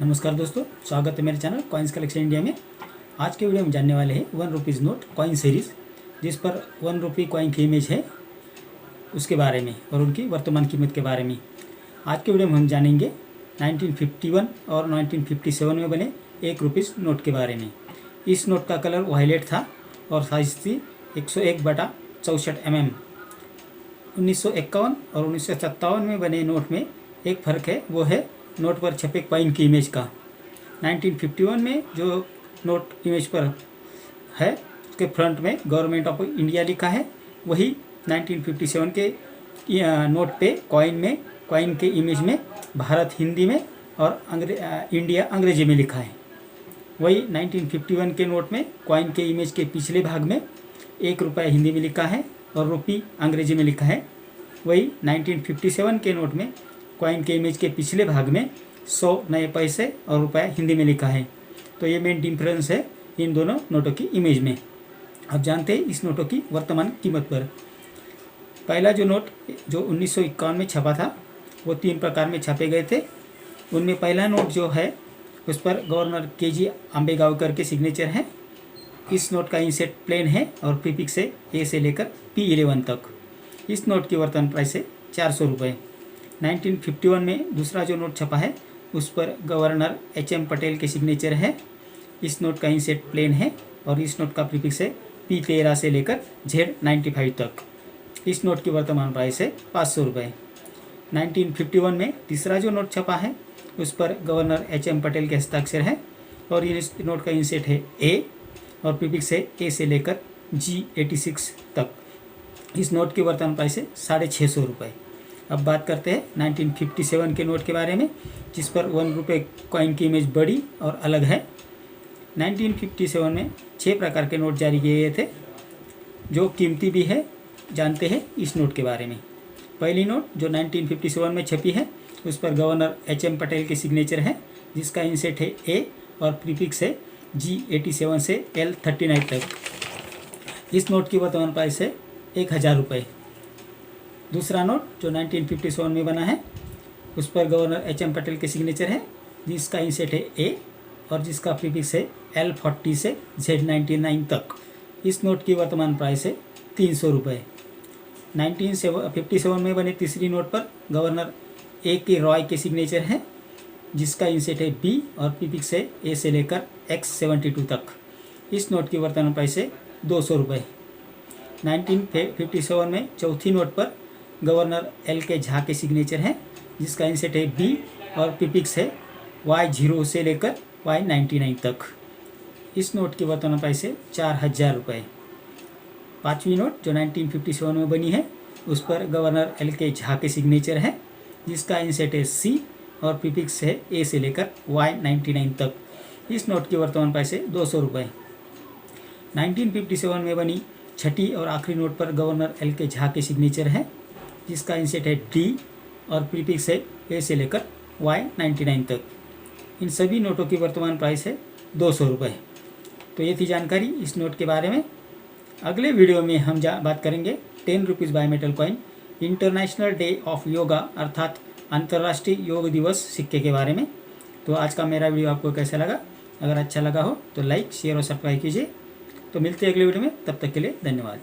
नमस्कार दोस्तों, स्वागत है मेरे चैनल कॉइन्स कलेक्शन इंडिया में। आज के वीडियो में जानने वाले हैं 1 रुपीज़ नोट कॉइन सीरीज़, जिस पर 1 रुपये कॉइन की इमेज है उसके बारे में और उनकी वर्तमान कीमत के बारे में। आज के वीडियो में हम जानेंगे 1951 और 1957 में बने 1 रुपीज़ नोट के बारे में। इस नोट का कलर वायलेट था और साइज थी 101/64 mm। 1951 और 1957 में बने नोट में एक फ़र्क है, वो है नोट पर छपे कॉइन की इमेज का। 1951 में जो नोट इमेज पर है उसके फ्रंट में गवर्नमेंट ऑफ इंडिया लिखा है, वही 1957 के नोट पे कॉइन के इमेज में भारत हिंदी में और इंडिया अंग्रेजी में लिखा है। वही 1951 के नोट में कॉइन के इमेज के पिछले भाग में 1 रुपया हिंदी में लिखा है और रुपी अंग्रेजी में लिखा है। वही 1957 के नोट में कॉइन के इमेज के पिछले भाग में 100 नए पैसे और रुपया हिंदी में लिखा है। तो ये मेन डिफरेंस है इन दोनों नोटों की इमेज में। अब जानते हैं इस नोटों की वर्तमान कीमत पर। पहला जो नोट जो 1951 में छपा था वो 3 प्रकार में छापे गए थे। उनमें पहला नोट जो है उस पर गवर्नर KG आंबेगावकर के सिग्नेचर है। इस नोट का इंसेट प्लेन है और प्रीफिक्स है A से लेकर P11 तक। इस नोट की वर्तमान प्राइस है 400 रुपये। 1951 में दूसरा जो नोट छपा है उस पर गवर्नर HM पटेल के सिग्नेचर है। इस नोट का इंसेट प्लेन है और इस नोट का प्रीफिक्स है P13 से लेकर Z95 तक। इस नोट की वर्तमान प्राइस है 500 रुपये। 1951 में तीसरा जो नोट छपा है उस पर गवर्नर HM पटेल के हस्ताक्षर है और इस नोट का इंसेट है A और प्रीफिक्स है A से लेकर G86 तक। इस नोट की वर्तमान प्राइस है 650 रुपये। अब बात करते हैं 1957 के नोट के बारे में, जिस पर 1 रुपये कॉइन की इमेज बड़ी और अलग है। 1957 में 6 प्रकार के नोट जारी किए गए थे जो कीमती भी है। जानते हैं इस नोट के बारे में। पहली नोट जो 1957 में छपी है उस पर गवर्नर HM पटेल के सिग्नेचर है, जिसका इंसेट है A और प्रीफिक्स है G87 से L39 तक। इस नोट की वर्तमान प्राइस है 1000 रुपये। दूसरा नोट जो 1957 में बना है उस पर गवर्नर HM पटेल के सिग्नेचर है, जिसका इंसेट है A और जिसका प्रीफिक्स है L40 से Z99 तक। इस नोट की वर्तमान प्राइस है 300 रुपये। 1957 में बने तीसरी नोट पर गवर्नर AK रॉय के सिग्नेचर है, जिसका इंसेट है B और प्रीफिक्स है A से लेकर X72 तक। इस नोट की वर्तमान प्राइस है 200 रुपये। 1957 में चौथी नोट पर गवर्नर LK झा के सिग्नेचर है, जिसका इंसेट है B और प्रीफिक्स है Y0 से लेकर Y99 तक। इस नोट की वर्तमान प्राइस है 4000 रुपये। पाँचवीं नोट जो 1957 में बनी है उस पर गवर्नर LK झा के सिग्नेचर है, जिसका इंसेट है C और प्रीफिक्स है A से लेकर Y99 तक। इस नोट की वर्तमान प्राइस है 200 रुपये। 1957 में बनी छठी और आखिरी नोट पर गवर्नर LK झा के सिग्नेचर है, जिसका इंसेट है D और प्रीफिक्स है A से लेकर Y99 तक। इन सभी नोटों की वर्तमान प्राइस है 200 रुपये। तो ये थी जानकारी इस नोट के बारे में। अगले वीडियो में हम बात करेंगे 10 rupees biometal coin international day of yoga अर्थात अंतर्राष्ट्रीय योग दिवस सिक्के के बारे में। तो आज का मेरा वीडियो आपको कैसा लगा? अगर अच्छा लगा हो तो लाइक, शेयर और सब्सक्राइब कीजिए। तो मिलते हैं अगले वीडियो में, तब तक के लिए धन्यवाद।